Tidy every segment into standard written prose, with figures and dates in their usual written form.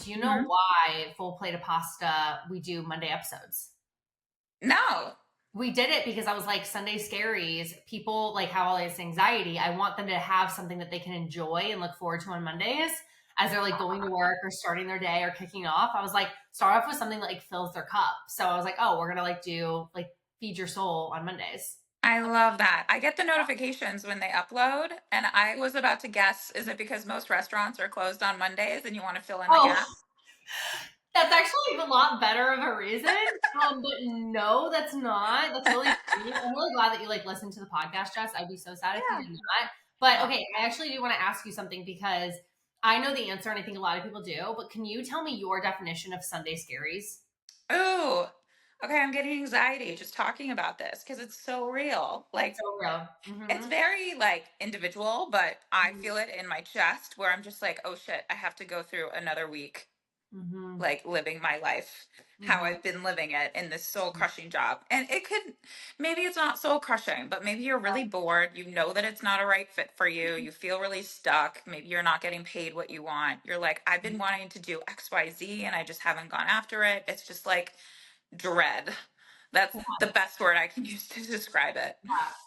do you know Mhm. why Full Plate of Pasta we do Monday episodes? No. We did it because I was like, Sunday scaries, people like have all this anxiety. I want them to have something that they can enjoy and look forward to on Mondays as they're like going to work or starting their day or kicking off. I was like, start off with something that like fills their cup. So I was like, oh, we're gonna like do like feed your soul on Mondays. I love that. I get the notifications when they upload, and I was about to guess, is it because most restaurants are closed on Mondays and you want to fill in the Oh, gap? that's actually a lot better of a reason. But no, that's not. That's really sweet. I'm really glad that you like listen to the podcast, Jess. I'd be so sad if you Yeah. did not. But Oh. okay, I actually do want to ask you something because I know the answer and I think a lot of people do. But can you tell me your definition of Sunday scaries? Ooh. Okay, I'm getting anxiety just talking about this because it's so real. It's Like, so real. it's Mm-hmm. very like individual, but I feel it in my chest where I'm just like, oh shit, I have to go through another week Mm-hmm. like living my life how Mm-hmm. I've been living it in this soul crushing job. And it could, maybe it's not soul crushing, but maybe you're really bored. You know that it's not a right fit for you. You feel really stuck. Maybe you're not getting paid what you want. You're like, I've been wanting to do XYZ and I just haven't gone after it. It's just like dread. That's the best word I can use to describe it.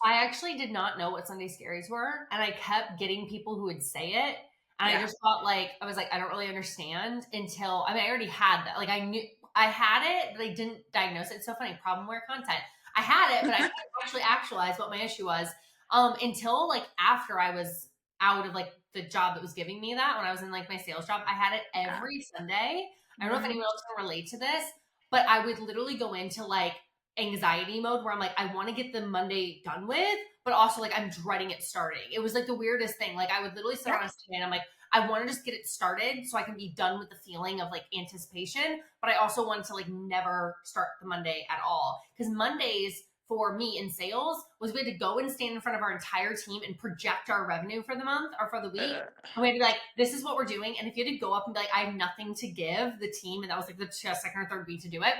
I actually did not know what Sunday scaries were, and I kept getting people who would say it, and I Yeah. just thought like I was like I don't really understand until I mean I already had that like I knew I had it, but I didn't diagnose it. It's so funny, problem aware content. I had it, but I couldn't actually actualize what my issue was until like after I was out of like the job that was giving me that when I was in like my sales job. I had it Yeah. every Sunday. I don't know if Mhm. anyone else can relate to this, but I would literally go into like anxiety mode where I'm like, I want to get the Monday done with, but also like I'm dreading it starting. It was like the weirdest thing. Like I would literally sit Yeah. on a Sunday and I'm like, I want to just get it started so I can be done with the feeling of like anticipation, but I also want to like never start the Monday at all. Because Mondays for me in sales was we had to go and stand in front of our entire team and project our revenue for the month or for the week. Ugh. And we had to be like, this is what we're doing. And if you had to go up and be like, I have nothing to give the team, and that was like the second or third week to do it,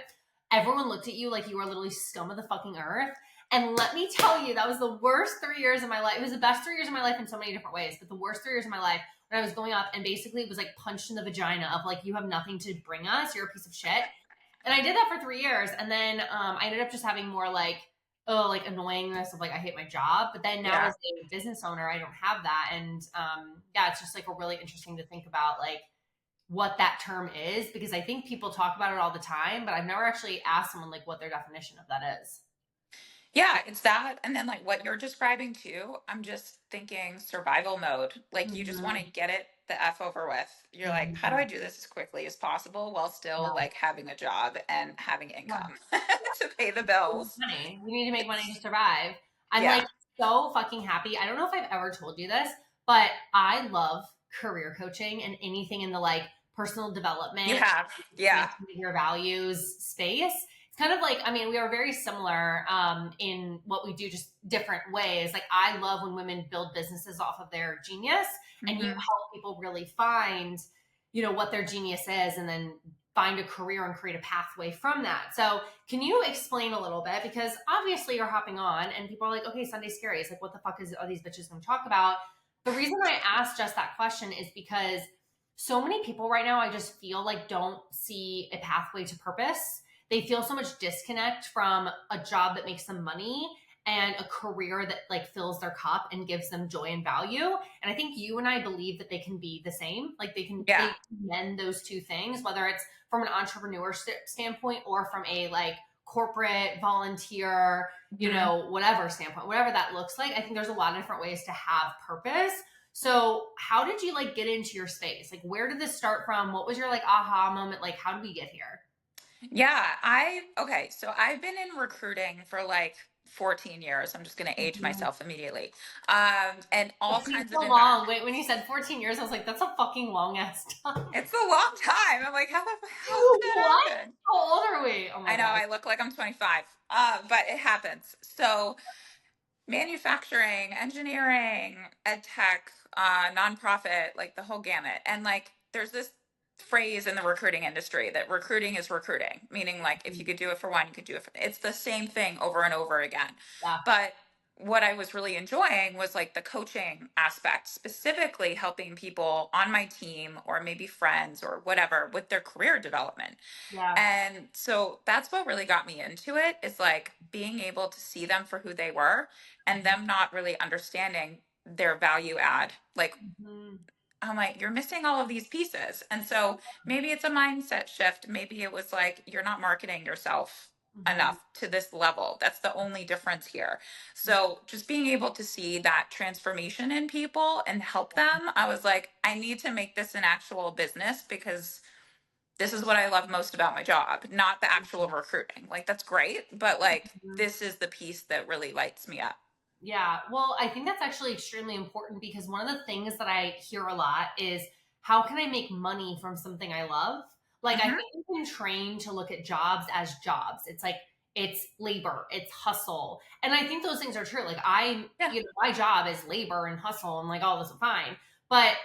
everyone looked at you like you were literally scum of the fucking earth. And let me tell you, that was the worst 3 years of my life. It was the best 3 years of my life in so many different ways, but the worst 3 years of my life when I was going up and basically it was like punched in the vagina of like, you have nothing to bring us. You're a piece of shit. And I did that for 3 years. And then I ended up just having more like, oh, like annoyingness of like, I hate my job. But then now Yeah. as a business owner, I don't have that. And yeah, it's just like a really interesting to think about like, what that term is because I think people talk about it all the time, but I've never actually asked someone like what their definition of that is. Yeah, it's that. And then, like, what you're describing too, I'm just thinking survival mode. Like, you just want Mm-hmm. to get it the F over with. You're like, how do Mm-hmm. I do this as quickly as possible while still, Yeah. like, having a job and having Yeah. income to pay the We need bills? money. We need to make money to It's, survive. I'm like yeah, so fucking happy. I don't know if I've ever told you this, but I love career coaching and anything in the like personal you development, have. Yeah. your values space. It's kind of like, I mean, we are very similar in what we do, just different ways. Like, I love when women build businesses off of their genius and you Hmm. help people really find, you know, what their genius is and then find a career and create a pathway from that. So, can you explain a little bit? Because obviously you're hopping on and people are like, okay, Sunday scary. It's like, what the fuck are these bitches going to talk about? The reason I asked just that question is because so many people right now, I just feel like don't see a pathway to purpose. They feel so much disconnect from a job that makes them money and a career that like fills their cup and gives them joy and value. And I think you and I believe that they can be the same. Like Yeah. they mend those two things, whether it's from an entrepreneur standpoint or from a like corporate volunteer, you Hmm. know, whatever standpoint, whatever that looks like. I think there's a lot of different ways to have purpose. So, how did you like get into your space? Like, where did this start from? What was your like aha moment? Like, how did we get here? Yeah. Okay. So I've been in recruiting for like 14 years. I'm just going to age Mhm. myself immediately. And It all seems kinds of so environments. long. Wait, when you said 14 years, I was like, that's a fucking long ass time. It's a long time. I'm like, how did that What? happen? How old are we? Oh my I know God. I look like I'm 25, but it happens. So manufacturing, engineering, ed tech, nonprofit, like the whole gamut. And like, there's this phrase in the recruiting industry that recruiting is recruiting, meaning like if you could do it for one, you could do it for, it's the same thing over and over again. Yeah. But what I was really enjoying was like the coaching aspect, specifically helping people on my team or maybe friends or whatever with their career development. Yeah. And so that's what really got me into it, is like being able to see them for who they were and them not really understanding their value add. Like, Mhm. I'm like, you're missing all of these pieces. And so maybe it's a mindset shift. Maybe it was like, you're not marketing yourself Mhm. enough to this level. That's the only difference here. So just being able to see that transformation in people and help them, I was like, I need to make this an actual business, because this is what I love most about my job, not the actual recruiting. Like, that's great, but like, Mhm. this is the piece that really lights me up. Yeah, well, I think that's actually extremely important because one of the things that I hear a lot is how can I make money from something I love? Like, I Hmm. think we've been trained to look at jobs as jobs. It's like, it's labor, it's hustle. And I think those things are true. Like, Yeah. my job is labor and hustle and like all this is fine. But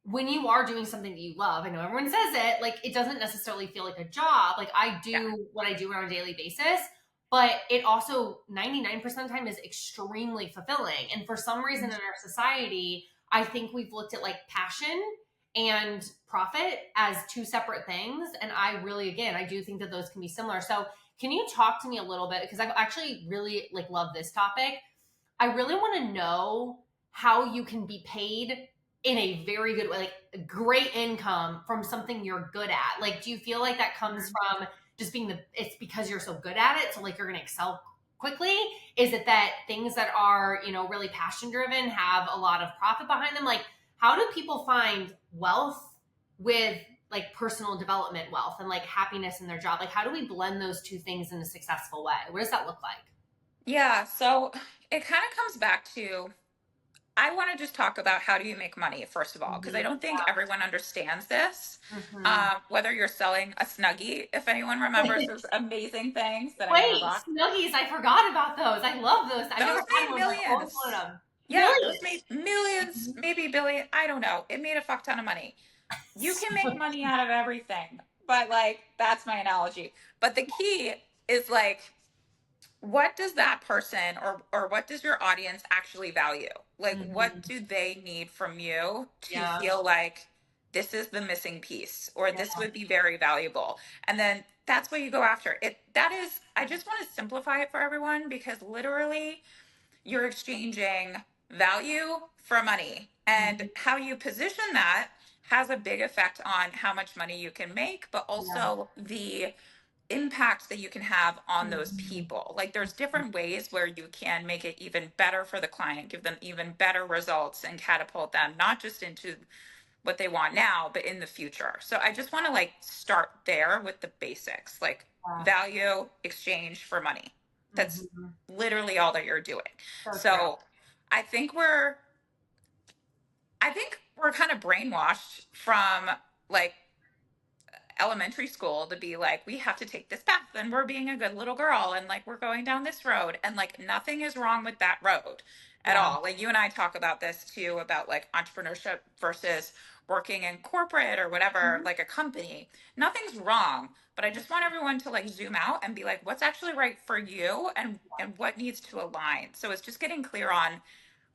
when you are doing something that you love, I know everyone says it, like it doesn't necessarily feel like a job. Like I Yeah. do what I do on a daily basis, but it also 99% of the time is extremely fulfilling. And for some reason in our society, I think we've looked at like passion and profit as two separate things. And I really, again, I do think that those can be similar. So can you talk to me a little bit? Because I actually really like love this topic. I really want to know how you can be paid in a very good way, like great income from something you're good at. Like, do you feel like that comes Mhm. from just being it's because you're so good at it? So, like, you're going to excel quickly? Is it that things that are, really passion driven have a lot of profit behind them? Like, how do people find wealth with like personal development wealth and like happiness in their job? Like, how do we blend those two things in a successful way? What does that look like? Yeah. So it kind of comes back to, I want to just talk about how do you make money, first of all, because I Mhm. don't think everyone understands this. Mhm. Whether you're selling a Snuggie, if anyone remembers those amazing things that I never Wait, got, Snuggies, I forgot about those. I love those. I've never those had made one, but I always millions. want them. Yeah, those Millions. made millions, Mhm. maybe billion. I don't know. It made a fuck ton of money. You can make money out of everything, but like, that's my analogy. But the key is like, what does that person or what does your audience actually value? Like, what Mhm. do they need from you to Yeah, feel like this is the missing piece, or yeah, this would be very valuable? And then that's what you go after. It that is, I just want to simplify it for everyone, because literally you're exchanging value for money, and mhm, how you position that has a big effect on how much money you can make, but yeah, also the impact that you can have on those mhm, people. Like, there's different ways where you can make it even better for the client, give them even better results, and catapult them not just into what they want now, but in the future. So I just want to like start there with the basics, like yeah, value exchange for money. That's mhm. literally all that you're doing. So true. So I think we're I think we're kind of brainwashed from like elementary school to be like, we have to take this path and we're being a good little girl and like we're going down this road, and like nothing is wrong with that road at Yeah, all. Like, you and I talk about this too, about like entrepreneurship versus working in corporate or whatever, mhm, like a company. Nothing's wrong, but I just want everyone to like zoom out and be like, what's actually right for you, and what needs to align. So it's just getting clear on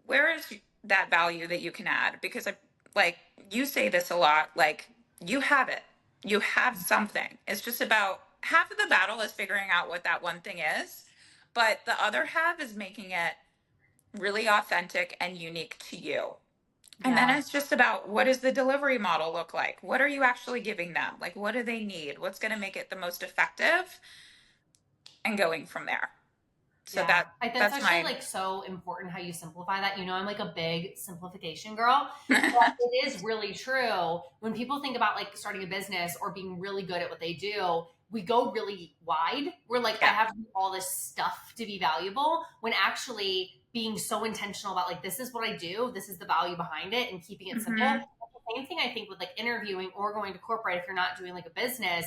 where is that value that you can add, because I, like, you say this a lot, like, you have it, you have something. It's just about half of the battle is figuring out what that one thing is, but the other half is making it really authentic and unique to you. And then yeah, it's just about, what does the delivery model look like? What are you actually giving them? Like, what do they need? What's going to make it the most effective, and going from there. So yeah. That's that's actually my like so important how you simplify that. I'm like a big simplification girl. But it is really true. When people think about like starting a business or being really good at what they do, we go really wide. We're like, I yeah. have to do all this stuff to be valuable, when actually being so intentional about like, this is what I do, this is the value behind it, and keeping it simple. Hmm. The same thing I think with like interviewing or going to corporate if you're not doing like a business.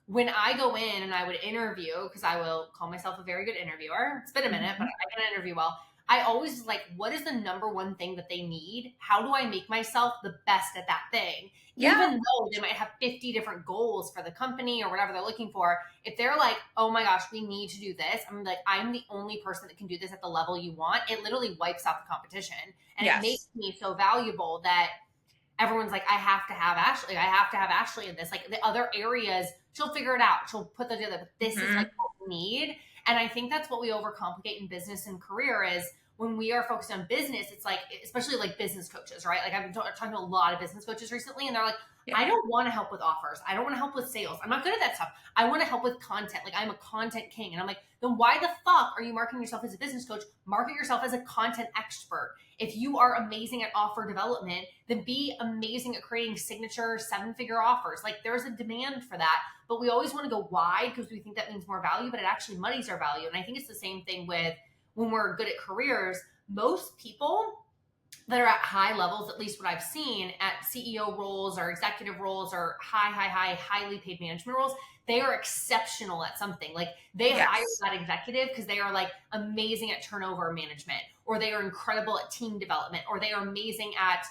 When I go in and I would interview, because I will call myself a very good interviewer, it's been a minute, but Hmm. I can interview well. I always was like, what is the number one thing that they need? How do I make myself the best at that thing? Even Yeah. though they might have 50 different goals for the company or whatever they're looking for, if they're like, oh my gosh, we need to do this, I'm like, I'm the only person that can do this at the level you want. It literally wipes out the competition. And it makes Yes. me so valuable that everyone's like, I have to have Ashley. I have to have Ashley in this. Like the other areas, she'll figure it out. She'll put them together. But this is like Hmm. what we need. And I think that's what we overcomplicate in business and career is when we are focused on business, it's like, especially like business coaches, right? Like I've been talking to a lot of business coaches recently, and they're like, I Yeah. don't want to help with offers. I don't want to help with sales. I'm not good at that stuff. I want to help with content. Like I'm a content king. And I'm like, then why the fuck are you marketing yourself as a business coach? Market yourself as a content expert. If you are amazing at offer development, then be amazing at creating signature 7-figure offers. Like there's a demand for that, but we always want to go wide because we think that means more value, but it actually muddies our value. And I think it's the same thing with when we're good at careers. Most people that are at high levels, at least what I've seen at CEO roles or executive roles or highly paid management roles, they are exceptional at something. Like they hire Yes. that executive because they are like amazing at turnover management, or they are incredible at team development, or they are amazing at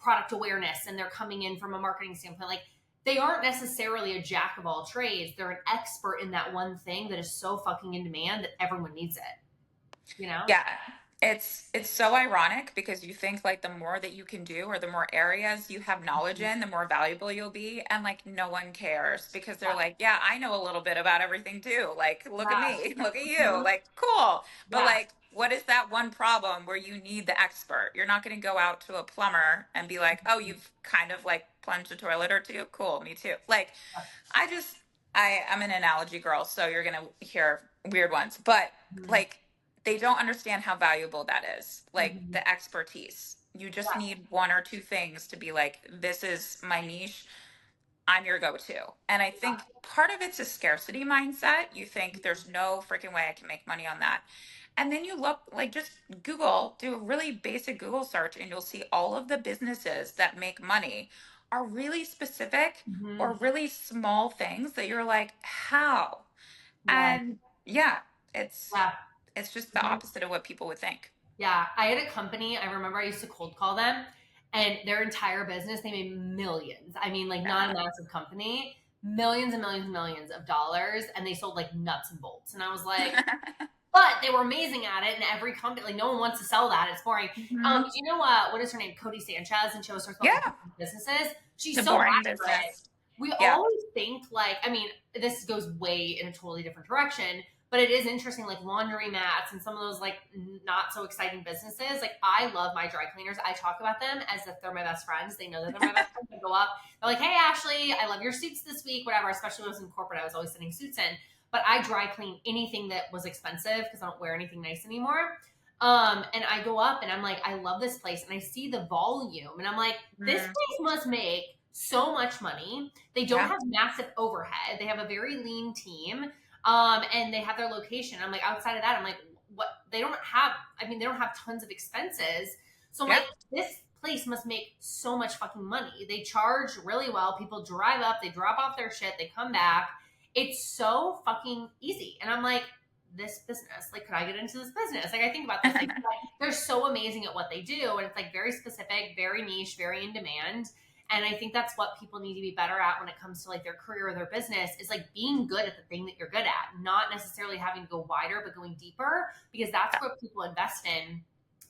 product awareness, and they're coming in from a marketing standpoint. Like they aren't necessarily a jack of all trades. They're an expert in that one thing that is so fucking in demand that everyone needs it, you know? Yeah. It's so ironic because you think like the more that you can do or the more areas you have knowledge Mhm. in, the more valuable you'll be. And like no one cares because they're Yeah. like, yeah, I know a little bit about everything too. Like, look at Yeah. me, look at you. Mhm. Like, cool. But Yeah. like, what is that one problem where you need the expert? You're not going to go out to a plumber and be like, oh, you've kind of like plunged a toilet or two. Cool. Me too. Like, I just, I'm an analogy girl, so you're going to hear weird ones. But Mhm. like, they don't understand how valuable that is. Like Mhm. the expertise. You just Yeah. need one or two things to be like, this is my niche. I'm your go to. And I think part of it's a scarcity mindset. You think there's no freaking way I can make money on that. And then you look like just Google, do a really basic Google search, and you'll see all of the businesses that make money are really specific or Mhm. really small things that you're like, how? Yeah. And yeah, it's Yeah. it's just the Mhm. opposite of what people would think. Yeah. I had a company, I remember I used to cold call them, and their entire business, they made millions. I mean, like not a Yeah. massive company, millions and millions and millions of dollars, and they sold like nuts and bolts. And I was like, but they were amazing at it, and every company, like no one wants to sell that. It's boring. Hmm. Do you know what is her name? Cody Sanchez, and she always talks about like Yeah, businesses. She's the so boring accurate. business. We Yeah. always think like, I mean, this goes way in a totally different direction, but it is interesting, like laundry mats and some of those like not so exciting businesses. Like I love my dry cleaners. I talk about them as if they're my best friends. They know that they're my best friends. I go up, they're like, "Hey Ashley, I love your suits this week," whatever. Especially when I was in corporate, I was always sending suits in. But I dry clean anything that was expensive because I don't wear anything nice anymore. And I go up and I'm like, I love this place, and I see the volume, and I'm like, this Mm, place must make so much money. They don't yeah. have massive overhead. They have a very lean team. And they have their location. I'm like, outside of that, I'm like, what? They don't have, I mean, they don't have tons of expenses. So I'm Yeah. like, this place must make so much fucking money. They charge really well. People drive up, they drop off their shit, they come back. It's so fucking easy. And I'm like, this business, like, could I get into this business? Like, I think about this, like, they're so amazing at what they do. And it's like very specific, very niche, very in demand. And I think that's what people need to be better at when it comes to like their career or their business is like being good at the thing that you're good at, not necessarily having to go wider, but going deeper, because that's Yeah. what people invest in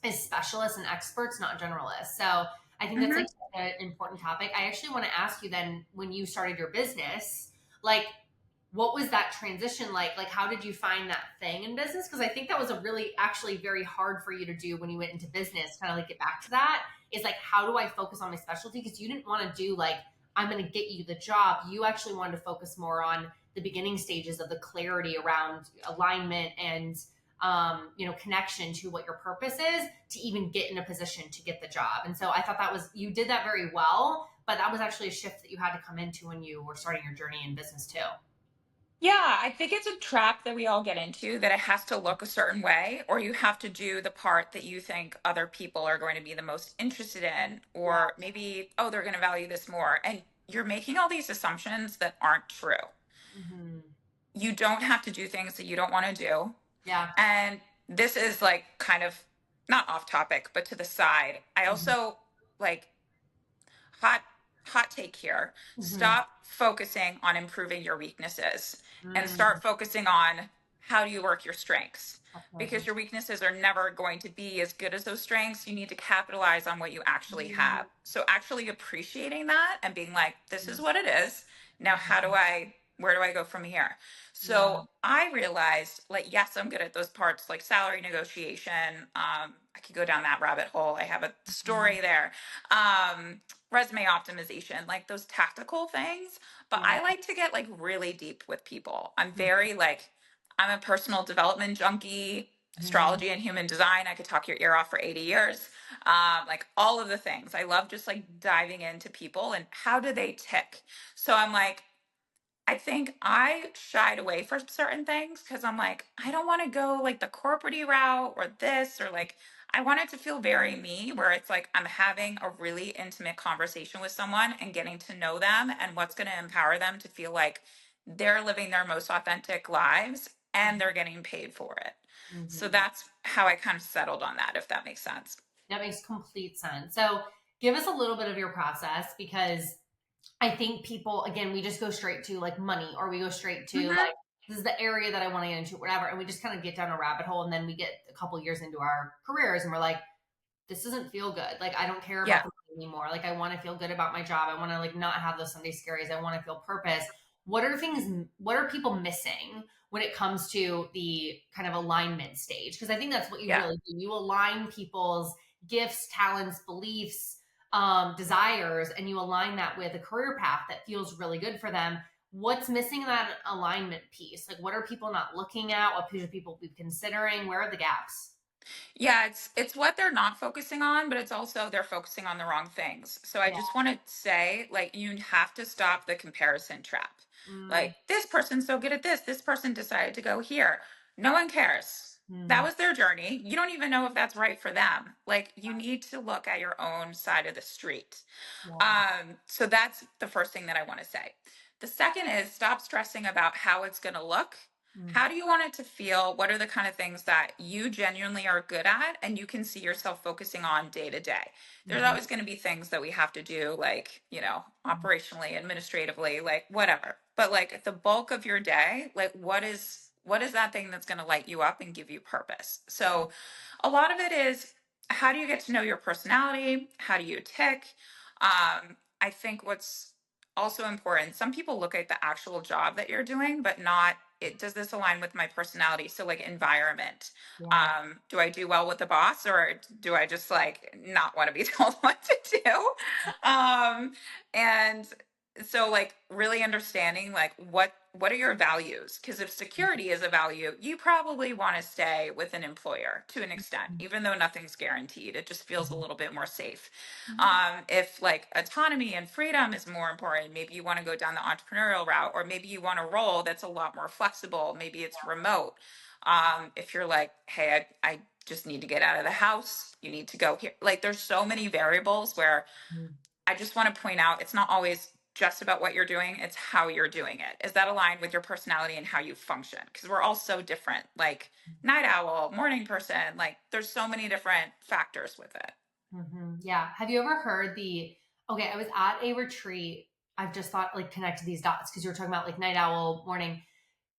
is specialists and experts, not generalists. So I think that's Hmm. like an important topic. I actually want to ask you then, when you started your business, like what was that transition like? Like, how did you find that thing in business? Because I think that was a really, actually very hard for you to do when you went into business, kind of like get back to that is like, how do I focus on my specialty? Because you didn't want to do like, I'm going to get you the job. You actually wanted to focus more on the beginning stages of the clarity around alignment and, connection to what your purpose is to even get in a position to get the job. And so I thought that was, you did that very well, but that was actually a shift that you had to come into when you were starting your journey in business too. Yeah, I think it's a trap that we all get into that it has to look a certain way, or you have to do the part that you think other people are going to be the most interested in, Yeah. or maybe, oh, they're going to value this more. And you're making all these assumptions that aren't true. Hmm. You don't have to do things that you don't want to do. Yeah. And this is like kind of not off topic, but to the side. I Mhm. also like hot hot take here. Mhm. Stop focusing on improving your weaknesses and Mm, start focusing on how do you work your strengths, because definitely. your weaknesses are never going to be as good as those strengths. You need to capitalize on what you actually Mm, have, so actually appreciating that and being like, this is mm, what it is. Now how do mhm. I, where do I go from here? Yeah. So I realized, like, yes, I'm good at those parts, like salary negotiation. I could go down that rabbit hole. I have a Mhm. story there. um Resume optimization, like those tactical things. But Yeah. I like to get like really deep with people. I'm Mhm. very like, I'm a personal development junkie, Mhm. astrology and human design. I could talk your ear off for 80 years. Like all of the things. I love just like diving into people and how do they tick. So I'm like, I think I shied away from certain things because I'm like, I don't want to go like the corporate route or this, or like, I want it to feel very me, where it's like I'm having a really intimate conversation with someone and getting to know them and what's going to empower them to feel like they're living their most authentic lives and they're getting paid for it. So Mhm. that's how I kind of settled on that, if that makes sense. That makes complete sense. So, give us a little bit of your process because I think people, again, we just go straight to like money or we go straight to Hmm. like, this is the area that I want to get into, whatever. And we just kind of get down a rabbit hole. And then we get a couple years into our careers and we're like, this doesn't feel good. Like, I don't care about Yeah. the money anymore. Like, I want to feel good about my job. I want to like not have those Sunday scaries. I want to feel purpose. What are people missing when it comes to the kind of alignment stage? Because I think that's what you Yeah. really do. You align people's gifts, talents, beliefs, desires, and you align that with a career path that feels really good for them. What's missing in that alignment piece? Like, what are people not looking at? What should people be considering? Where are the gaps? Yeah, it's what they're not focusing on, but it's also they're focusing on the wrong things. So I Yeah. just want to say, like, you have to stop the comparison trap. Mm, Like, this person's so good at this person decided to go here. No one cares. That mm, was their journey. You don't even know if that's right for them. Like, you need to look at your own side of the street. yeah. So that's the first thing that I want to say. The second is stop stressing about how it's going to look. Mm, How do you want it to feel? What are the kind of things that you genuinely are good at and you can see yourself focusing on day to day? There's mhm, always going to be things that we have to do, like, mhm, operationally, administratively, like whatever. But like the bulk of your day, like what is that thing that's going to light you up and give you purpose? So a lot of it is, how do you get to know your personality? How do you tick? I think what's also important, some people look at the actual job that you're doing, but not it, does this align with my personality? So like environment. yeah. Do I do well with the boss, or do I just like not want to be told what to do? And so like really understanding like what are your values? Because if security is a value, you probably want to stay with an employer to an extent, even though nothing's guaranteed. It just feels a Mhm, little bit more safe. mhm, If like autonomy and freedom is more important, maybe you want to go down the entrepreneurial route, or maybe you want a role that's a lot more flexible. Maybe it's remote. If you're like, hey, I just need to get out of the house, you need to go here. Like, there's so many variables where mhm. I just want to point out it's not always just about what you're doing, it's how you're doing it. Is that aligned with your personality and how you function? Because we're all so different. Like, night owl, morning person, like, there's so many different factors with it. Yeah. Have you ever heard okay, I was at a retreat. I've just thought like connected these dots because you were talking about like night owl morning.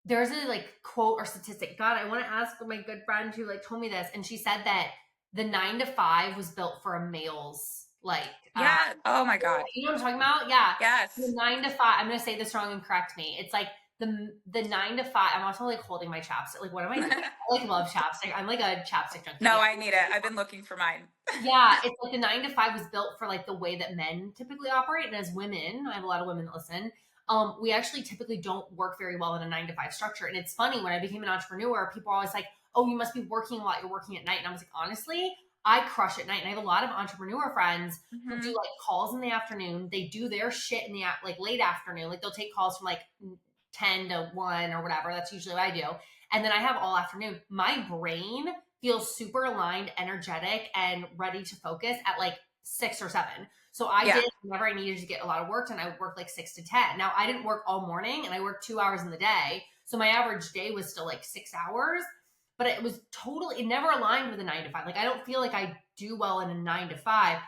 There's a like quote or statistic. God, I want to ask my good friend who like told me this. And she said that the 9 to 5 was built for a male's like, Yeah. Oh my God. you know what I'm talking about? Yeah. The Yes. 9 to 5, I'm going to say this wrong and correct me. It's like the 9 to 5, I'm also like holding my chapstick. Like, what am I doing? I like love chapstick. I'm like a chapstick junkie. No, Yeah. I need it. I've been looking for mine. Yeah, it's like the 9 to 5 was built for like the way that men typically operate, and as women, I have a lot of women that listen. We actually typically don't work very well in a 9 to 5 structure. And it's funny, when I became an entrepreneur, people are always like, "Oh, you must be working a lot. You're working at night." And I was like, honestly, I crush at night. And I have a lot of entrepreneur friends who do Hmm. like calls in the afternoon. They do their shit in the like late afternoon. Like they'll take calls from like 10 to 1 or whatever. That's usually what I do. And then I have all afternoon. My brain feels super aligned, energetic, and ready to focus at like 6 or 7. So I Yeah. did whenever I needed to get a lot of work done, I would work like 6 to 10. Now I didn't work all morning and I worked 2 hours in the day. So my average day was still like 6 hours. but it was totally, it never aligned with a 9 to 5. Like, I don't feel like I do well in a 9 to 5.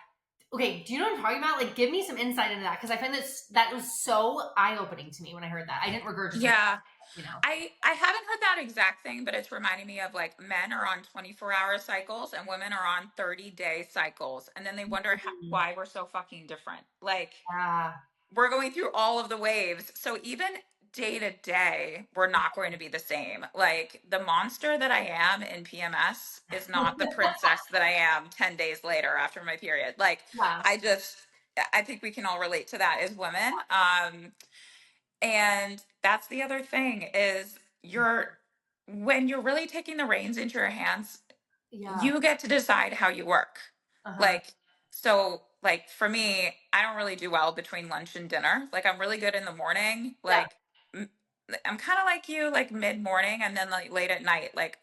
Okay, do you know what I'm talking about? Like, give me some insight into that, because I find that was so eye opening to me when I heard that. I didn't regurgitate, Yeah. you know. I haven't heard that exact thing, but it's reminding me of like men are on 24-hour cycles and women are on 30-day cycles. And then they wonder Mhm. why we're so fucking different. Like, Yeah, we're going through all of the waves. So even day to day, we're not going to be the same. Like, the monster that I am in PMS is not the princess that I am 10 days later after my period. Like, yeah, I just, I think we can all relate to that as women. And that's the other thing is when you're really taking the reins into your hands, yeah. you get to decide how you work. Uh-huh. Like, so like for me, I don't really do well between lunch and dinner. Like, I'm really good in the morning. Yeah. Like, m- I'm kind of like you, like mid morning and then like late at night. Like,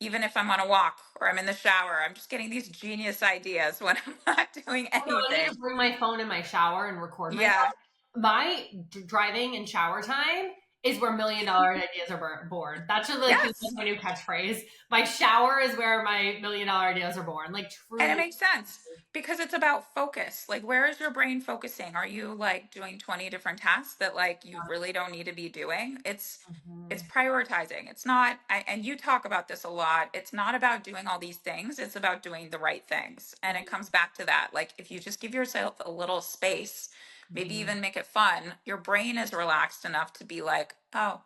even if I'm on a walk or I'm in the shower, I'm just getting these genius ideas when I'm not doing Oh, no, I need to anything. bring my phone in my shower and record myself. Yeah. My driving and shower time is where $1 million ideas are born. That should like be Yes. my new catchphrase. My shower is where my $1 million ideas are born. Like, And it truly. makes sense because it's about focus. Like, where is your brain focusing? Are you like doing 20 different tasks that like you really don't need to be doing? It's Mhm. prioritizing. It's not and you talk about this a lot. It's not about doing all these things. It's about doing the right things. And it comes back to that. Like, if you just give yourself a little space, maybe Mhm. even make it fun, your brain is relaxed enough to be like, "Oh,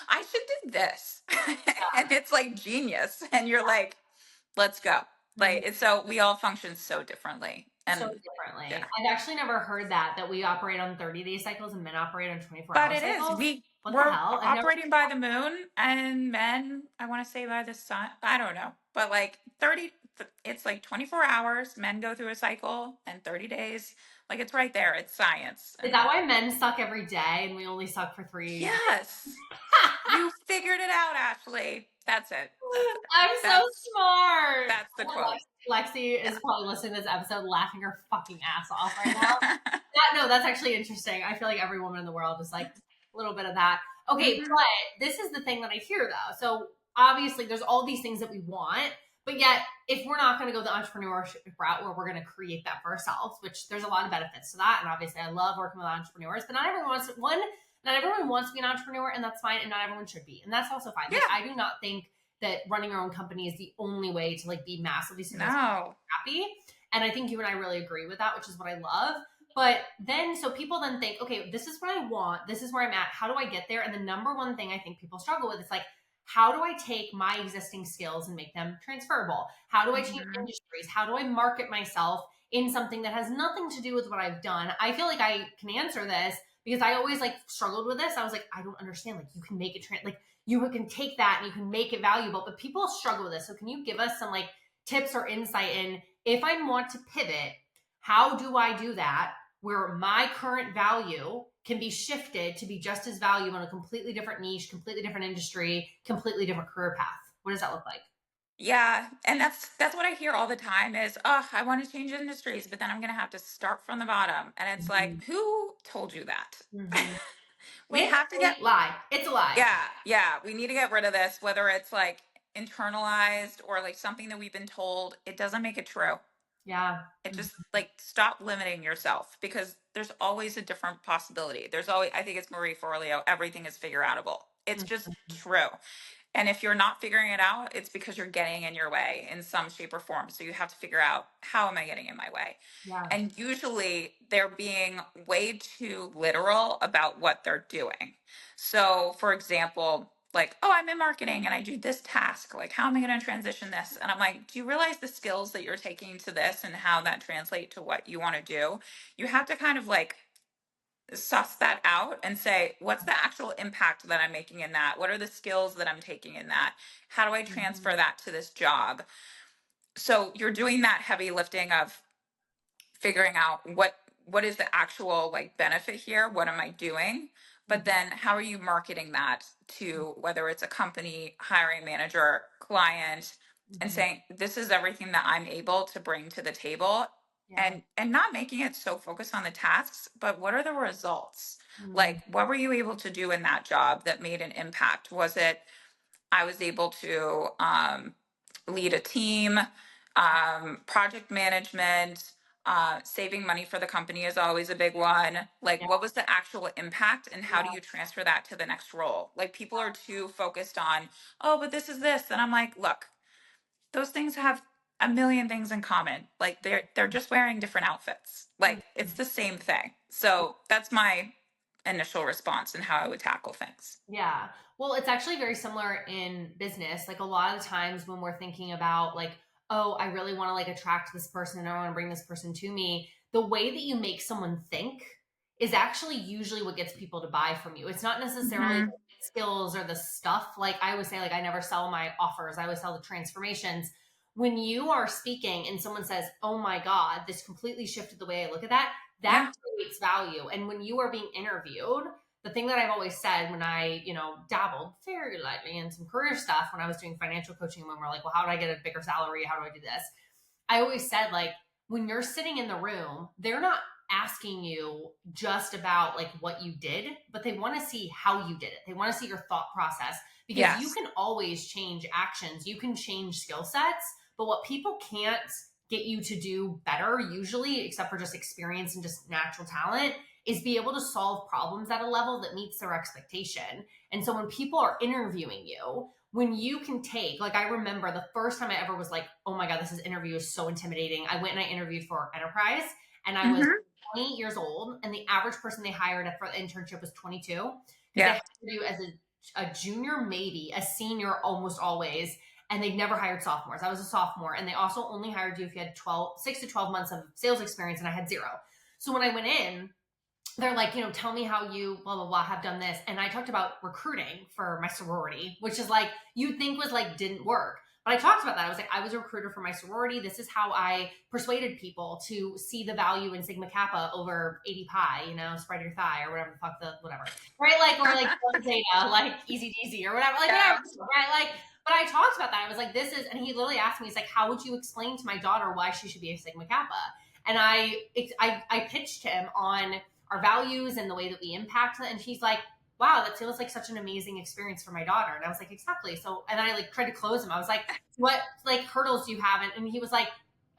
I should do this." And it's like genius. And you're like, let's go. Mhm. Like, it's so we all function so differently. So And differently. yeah. I've actually never heard that we operate on 30-day cycles and men operate on 24 But hour it is. cycles. What the We're hell? I've never. operating by the moon and men, I want to say by the sun. I don't know. But like 30 it's like 24 hours. Men go through a cycle and 30 days. Like, it's right there. It's science. Is And that why men suck every day and we only suck for 3 days? yes. You figured it out, Ashley. That's it. That's it. I'm so That's smart. that's the quote. Lexi Yeah. is probably listening to this episode laughing her fucking ass off right now. No, that's actually interesting. I feel like every woman in the world is like a little bit of that. Okay, Mhm. but this is the thing that I hear though. So obviously there's all these things that we want, but yet if we're not going to go the entrepreneurship route where we're going to create that for ourselves, which there's a lot of benefits to that, and obviously I love working with entrepreneurs, but not everyone wants to be an entrepreneur, and that's fine, and not everyone should be, and that's also fine. Like, Yeah. I do not think that running your own company is the only way to like be massively successful, No. happy. And I think you and I really agree with that, which is what I love. But then, so people then think, okay, this is what I want. This is where I'm at. How do I get there? And the number one thing I think people struggle with is like, how do I take my existing skills and make them transferable? How do I change Mhm. industries? How do I market myself in something that has nothing to do with what I've done? I feel like I can answer this because I always like struggled with this. I was like, I don't understand. Like, you can make it like you can take that and you can make it valuable, but people struggle with this. So can you give us some like tips or insight in, if I want to pivot, how do I do that where my current value can be shifted to be just as valuable in a completely different niche, completely different industry, completely different career path? What does that look like? Yeah, and that's what I hear all the time is, "Oh, I want to change industries, but then I'm going to have to start from the bottom." And it's Mm-hmm. like, who told you that? Mm-hmm. We have to get Lie. It's a lie. yeah, yeah, we need to get rid of this, whether it's like internalized or like something that we've been told. It doesn't make it true. Yeah. It Mm-hmm. just like stop limiting yourself because there's always a different possibility. There's always, I think it's Marie Forleo, everything is figure outable. It's just true. And if you're not figuring it out, it's because you're getting in your way in some shape or form. So you have to figure out, how am I getting in my way? Yeah. And usually they're being way too literal about what they're doing. So, for example, like, oh, I'm in marketing and I do this task. Like, how am I going to transition this? And I'm like, do you realize the skills that you're taking to this and how that translate to what you want to do? You have to kind of like suss that out and say, what's the actual impact that I'm making in that? What are the skills that I'm taking in that? How do I Mm-hmm. transfer that to this job? So you're doing that heavy lifting of figuring out what is the actual like benefit here? What am I doing? But Mm-hmm. then how are you marketing that to whether it's a company, hiring manager, client, and Mm-hmm. saying, this is everything that I'm able to bring to the table, Yeah. and not making it so focused on the tasks, but what are the results? Mm-hmm. Like, what were you able to do in that job that made an impact? Was it I was able to lead a team, project management, saving money for the company is always a big one. Like, Yeah. what was the actual impact, and how do Yeah. you transfer that to the next role? Like, people are too focused on, oh, but this is this. And I'm like, look, those things have a million things in common. Like, they're just wearing different outfits. Like, it's the same thing. So that's my initial response and how I would tackle things. Yeah. Well, it's actually very similar in business. Like a lot of times when we're thinking about like, oh, I really want to like attract this person and I want to bring this person to me, the way that you make someone think is actually usually what gets people to buy from you. It's not necessarily Hmm. the skills or the stuff. Like I always say, like I never sell my offers. I always sell the transformations. When you are speaking and someone says, "Oh my God, this completely shifted the way I look at that," that Yeah. creates value. And when you are being interviewed, the thing that I've always said when I, dabbled very lightly in some career stuff when I was doing financial coaching, when we're like, well, how do I get a bigger salary? How do I do this? I always said, like, when you're sitting in the room, they're not asking you just about like what you did, but they want to see how you did it. They want to see your thought process because you Yes. can always change actions, you can change skill sets, but what people can't get you to do better, usually, except for just experience and just natural talent, is be able to solve problems at a level that meets their expectation. And so when people are interviewing you, when you can take, like, I remember the first time I ever was like, oh my God, this interview is so intimidating. I went and I interviewed for Enterprise and I was Hmm. 20 years old, and the average person they hired for the internship was 22 because they Yeah. hired you as a junior, maybe a senior, almost always. And they never hired sophomores. I was a sophomore, and they also only hired you if you had 6 to 12 months of sales experience, and I had zero. So when I went in, they're like, tell me how you blah blah blah have done this. And I talked about recruiting for my sorority, which is like you'd think was like didn't work. But I talked about that. I was like, I was a recruiter for my sorority. This is how I persuaded people to see the value in Sigma Kappa over 80 pi, spread your thigh or whatever the fuck the whatever. Right? Like, or like Zeta, like easy easy or whatever. Like whatever, Yeah. right? Like, but I talked about that. I was like, this is, and he literally asked me, he's like, how would you explain to my daughter why she should be a Sigma Kappa? And I pitched him on our values and the way that we impact it. And he's like, wow, that feels like such an amazing experience for my daughter. And I was like, exactly. So, and then I like tried to close him. I was like, what like hurdles do you have? And he was like,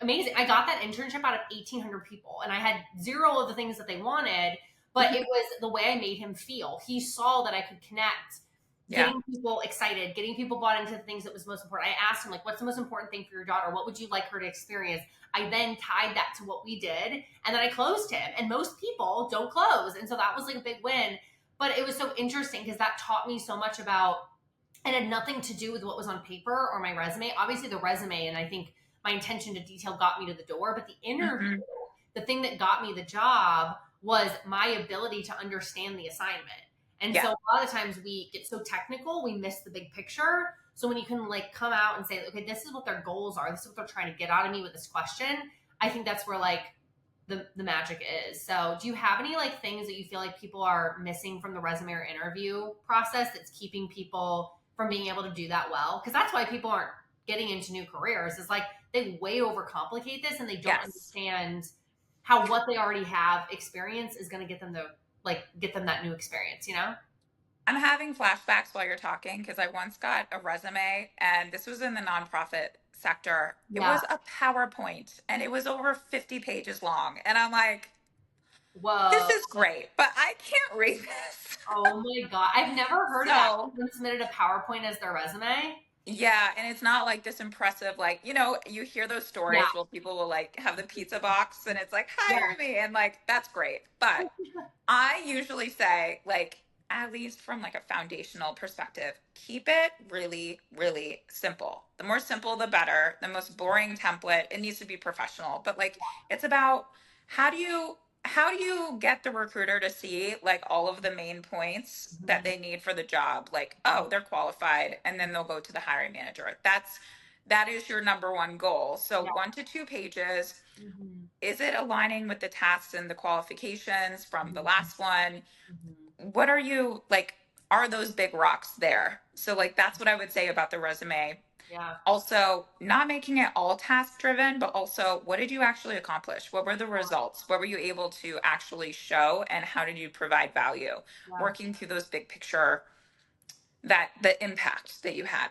amazing. I got that internship out of 1,800 people and I had zero of the things that they wanted, but it was the way I made him feel. He saw that I could connect, Yeah. getting people excited, getting people bought into the things that was most important. I asked him, like, what's the most important thing for your daughter? What would you like her to experience? I then tied that to what we did, and then I closed him. And most people don't close. And so that was like a big win. But it was so interesting because that taught me so much about, it had nothing to do with what was on paper or my resume. Obviously, the resume and I think my intention to detail got me to the door, but the interview, Hmm. the thing that got me the job was my ability to understand the assignment. And Yeah. so a lot of times we get so technical, we miss the big picture. So when you can like come out and say, okay, this is what their goals are, this is what they're trying to get out of me with this question, I think that's where like the magic is. So do you have any like things that you feel like people are missing from the resume or interview process that's keeping people from being able to do that well? Because that's why people aren't getting into new careers, is like they way overcomplicate this and they don't Yes. understand how what they already have experience is going to get them to like get them that new experience. I'm having flashbacks while you're talking because I once got a resume, and this was in the nonprofit sector. It Yeah. was a PowerPoint and it was over 50 pages long. And I'm like, this Whoa. is great, but I can't read this. Oh my God. I've never heard of that. So, Someone submitted a PowerPoint as their resume. yeah, and it's not like this impressive, like, you hear those Yeah. stories where people will like have the pizza box and it's like, Yeah. hire me. And like, that's great. But I usually say, like, at least from like a foundational perspective, keep it really, really simple. The more simple, the better. The most boring template, it needs to be professional. But like, it's about how do you get the recruiter to see like all of the main points that Mhm. they need for the job? Like, oh, they're qualified, and then they'll go to the hiring manager. That is your number one goal. So Yeah. 1 to 2 pages. Mhm. Is it aligning with the tasks and the qualifications from the Mhm. last one? Mhm. What are you like? Are those big rocks there? So, like, that's what I would say about the resume. Yeah. Also, not making it all task driven, but also what did you actually accomplish? What were the results? What were you able to actually show? And how did you provide value? Yeah. Working through those big picture that the impact that you had.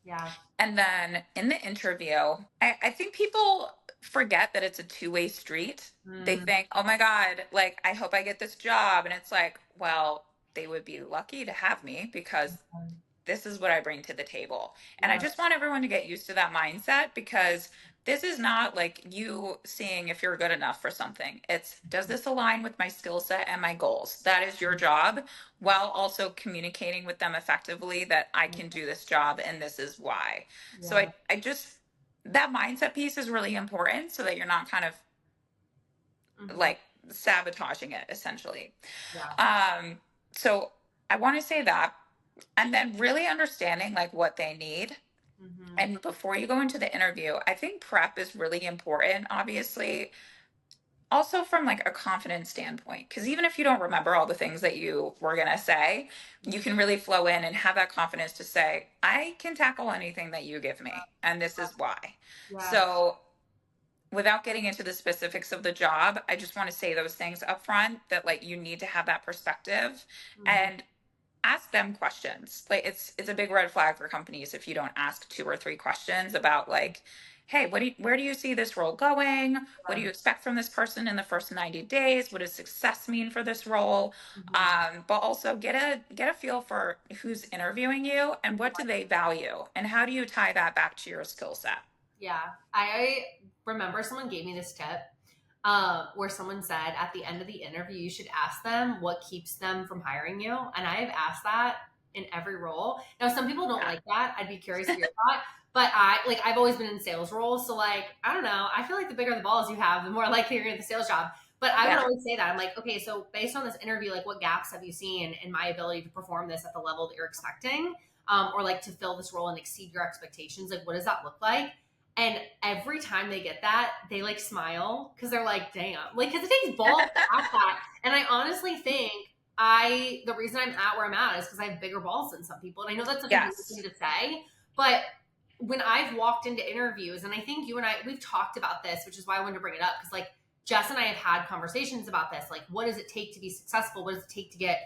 Yeah. And then in the interview, I think people forget that it's a two-way street. They Mm, think, oh my God, like, I hope I get this job. And it's like, well, they would be lucky to have me because this is what I bring to the table. And I yeah. just want everyone to get used to that mindset, because this is not like you seeing if you're good enough for something. It's, does this align with my skill set and my goals? That is your job, while also communicating with them effectively that I can do this job and this is why. So Yeah. I just, that mindset piece is really important so that you're not kind of Hmm. like sabotaging it essentially. Yeah. Um, so I want to say that, and then really understanding like what they need. Hmm. And before you go into the interview, I think prep is really important, obviously, also from like a confidence standpoint. Because even if you don't remember all the things that you were going to say, you can really flow in and have that confidence to say, I can tackle anything that you give me, and this is why. Yeah. So, without getting into the specifics of the job, I just want to say those things up front, that like you need to have that perspective. Hmm. And ask them questions. Like, it's a big red flag for companies if you don't ask two or three questions about like, hey, where do you see this role going? What do you expect from this person in the first 90 days? What does success mean for this role? Hmm. But also get a feel for who's interviewing you and what do they value and how do you tie that back to your skill set. Yeah. I remember someone gave me this tip where someone said at the end of the interview, you should ask them what keeps them from hiring you. And I've asked that in every role. Now, some people don't Yeah. like that. I'd be curious of your thought. But I've always been in sales roles. So, like, I don't know. I feel like the bigger the balls you have, the more likely you're going to get the sales job. But I would Yeah. always say that. I'm like, okay, so based on this interview, like, what gaps have you seen in my ability to perform this at the level that you're expecting? Or like to fill this role and exceed your expectations? Like, what does that look like? And every time they get that, they like smile because they're like, damn, like, because it takes balls to ask that. And I honestly think the reason I'm at where I'm at is because I have bigger balls than some people. And I know that's such a weird Yes. thing to say, but when I've walked into interviews, and I think you and we've talked about this, which is why I wanted to bring it up, because like Jess and I have had conversations about this. Like, what does it take to be successful? What does it take to get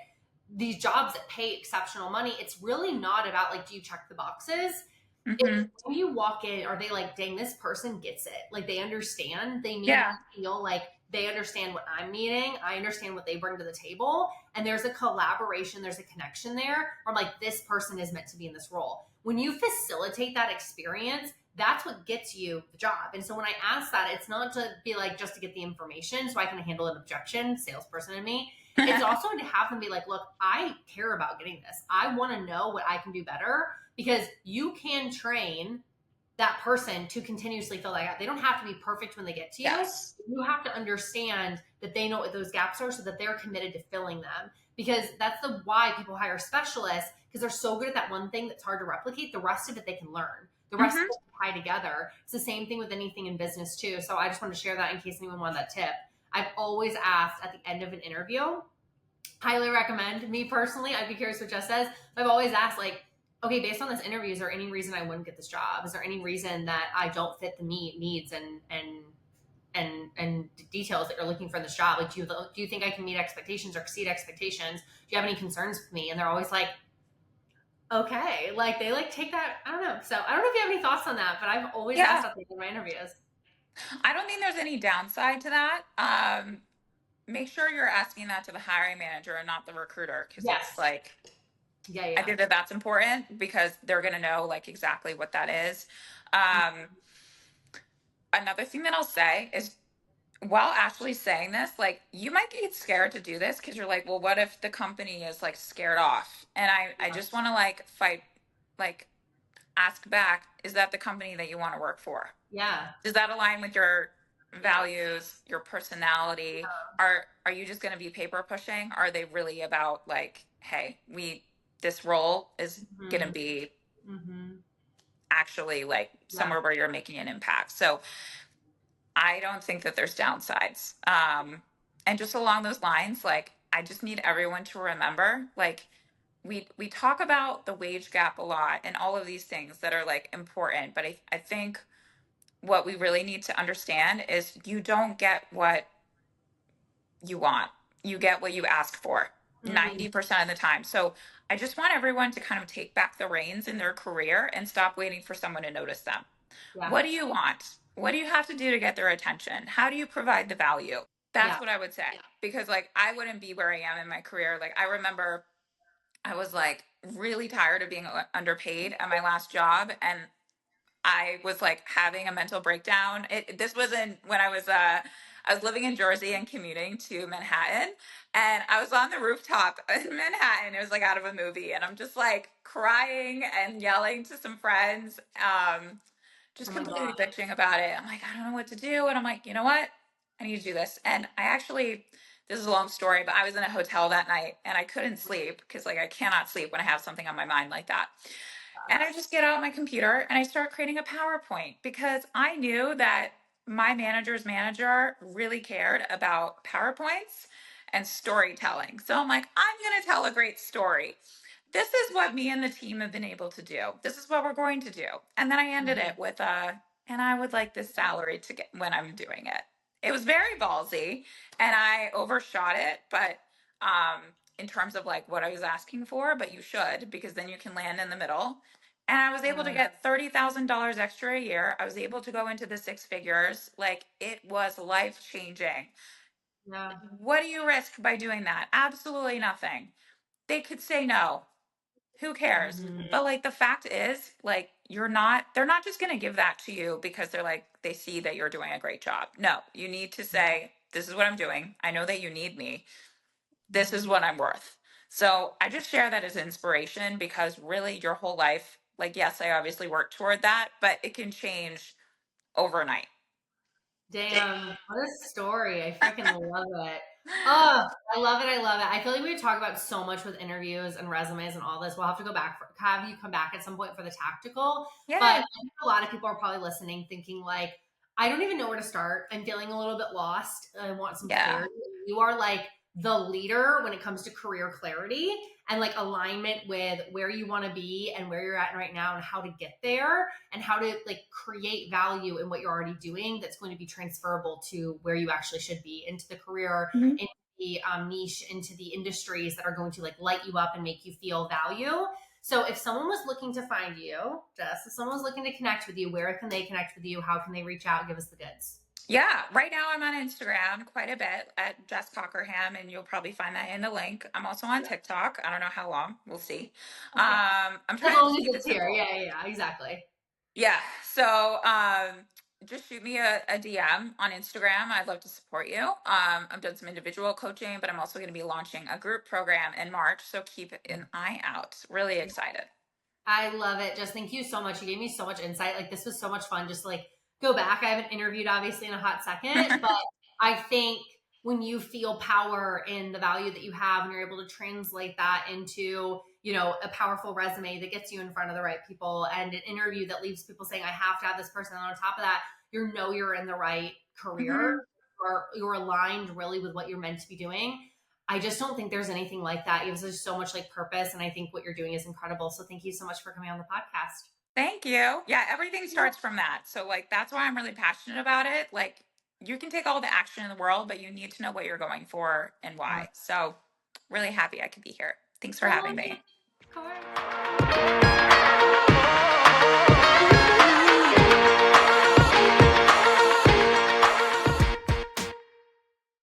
these jobs that pay exceptional money? It's really not about like, do you check the boxes? It's Hmm. when you walk in, are they like, dang, this person gets it? Like they understand. They need Yeah. to feel like they understand what I'm needing. I understand what they bring to the table. And there's a collaboration, there's a connection there. Or like, this person is meant to be in this role. When you facilitate that experience, that's what gets you the job. And so when I ask that, it's not to be like just to get the information so I can handle an objection, salesperson in me. It's also to have them be like, look, I care about getting this. I want to know what I can do better, because you can train that person to continuously fill that gap. They don't have to be perfect when they get to you. Yes. You have to understand that they know what those gaps are so that they're committed to filling them. Because that's the why people hire specialists, because they're so good at that one thing that's hard to replicate. The rest of it they can learn. The rest of Hmm. it can tie together. It's the same thing with anything in business too. So I just want to share that in case anyone wanted that tip. I've always asked at the end of an interview, highly recommend. Me personally, I'd be curious what Jess says. I've always asked, like, okay, based on this interview, is there any reason I wouldn't get this job? Is there any reason that I don't fit the needs and details that you're looking for in this job? Like, do you think I can meet expectations or exceed expectations? Do you have any concerns with me? And they're always like, okay, like they like take that. I don't know. So I don't know if you have any thoughts on that, but I've always asked Yeah. that in my interviews. I don't think there's any downside to that. Make sure you're asking that to the hiring manager and not the recruiter, because it's Yes. like, Yeah. I Yeah. think that that's important because they're going to know like exactly what that is. Um, Another thing that I'll say is, while Ashley's saying this, like, you might get scared to do this because you're like, well, what if the company is like scared off? And I just want to like fight, like, ask back, is that the company that you want to work for? Yeah. Does that align with your Yeah. values, your personality? Are you just going to be paper pushing? Are they really about like, hey, this role is going to Mm-hmm. be Mm-hmm. actually like Yeah. somewhere where you're making an impact? So I don't think that there's downsides. And just along those lines, like, I just need everyone to remember, like, we talk about the wage gap a lot and all of these things that are like important, but I think what we really need to understand is you don't get what you want. You get what you ask for. Mm, 90% of the time. So I just want everyone to kind of take back the reins in their career and stop waiting for someone to notice them. yeah. What do you want? What do you have to do to get their attention? How do you provide the value? That's Yeah. what I would say. Because like I wouldn't be where I am in my career. Like I remember I was like really tired of being underpaid at my last job, and I was like having a mental breakdown. This wasn't when I was living in Jersey and commuting to Manhattan, and I was on the rooftop in Manhattan. It was like out of a movie, and I'm just like crying and yelling to some friends, Oh just my completely God. bitching about it. I'm like, I don't know what to do, and I'm like, you know what? I need to do this. And I actually, this is a long story, but I was in a hotel that night and I couldn't sleep because like I cannot sleep when I have something on my mind like that. And I just get out my computer and I start creating a PowerPoint because I knew that my manager's manager really cared about PowerPoints and storytelling. So I'm like, I'm going to tell a great story. This is what me and the team have been able to do. This is what we're going to do. And then I ended Mhm. it with and I would like this salary to get when I'm doing it. It was very ballsy and I overshot it, but in terms of like what I was asking for, but you should because then you can land in the middle. And I was able to Yeah. get $30,000 extra a year. I was able to go into the six figures. Like it was life changing. Yeah. What do you risk by doing that? Absolutely nothing. They could say no. Who cares? Mhm. But like the fact is, like they're not just going to give that to you because they're like, they see that you're doing a great job. No, you need to say, this is what I'm doing. I know that you need me. This is what I'm worth. So I just share that as inspiration because really your whole life, like, yes, I obviously worked toward that, but it can change overnight. Damn, what a story. I freaking love it. Oh, I love it. I love it. I feel like we talk about so much with interviews and resumes and all this. We'll have to go back have you come back at some point for the tactical. But I Yay. think a lot of people are probably listening thinking like, I don't even know where to start. I'm feeling a little bit lost. I want some Yeah. clarity. You are like the leader when it comes to career clarity and like alignment with where you want to be and where you're at right now and how to get there and how to like create value in what you're already doing that's going to be transferable to where you actually should be into the career, Mhm. into the niche, into the industries that are going to like light you up and make you feel value. So if someone was looking to find you, Jess, if someone was looking to connect with you, where can they connect with you? How can they reach out? Give us the goods. Yeah, right now I'm on Instagram quite a bit at Jess Cockerham, and you'll probably find that in the link. I'm also on TikTok. I don't know how long. We'll see. Okay. I'm As trying to long as keep it it's here. simple. Yeah, yeah, yeah, exactly. Yeah. So just shoot me a DM on Instagram. I'd love to support you. I've done some individual coaching, but I'm also going to be launching a group program in March. So keep an eye out. Really excited. I love it. Just thank you so much. You gave me so much insight. Like this was so much fun. Just to, like go back. I haven't interviewed obviously in a hot second, but I think when you feel power in the value that you have and you're able to translate that into, you know, a powerful resume that gets you in front of the right people and an interview that leaves people saying, I have to have this person. And on top of that, you know you're in the right career Mhm. or you're aligned really with what you're meant to be doing. I just don't think there's anything like that. It was so much like purpose. And I think what you're doing is incredible. So thank you so much for coming on the podcast. Thank you. Yeah, everything starts from that. So like that's why I'm really passionate about it. Like you can take all the action in the world, but you need to know what you're going for and Yeah. why. So really happy I could be here. Thanks for Oh, having me.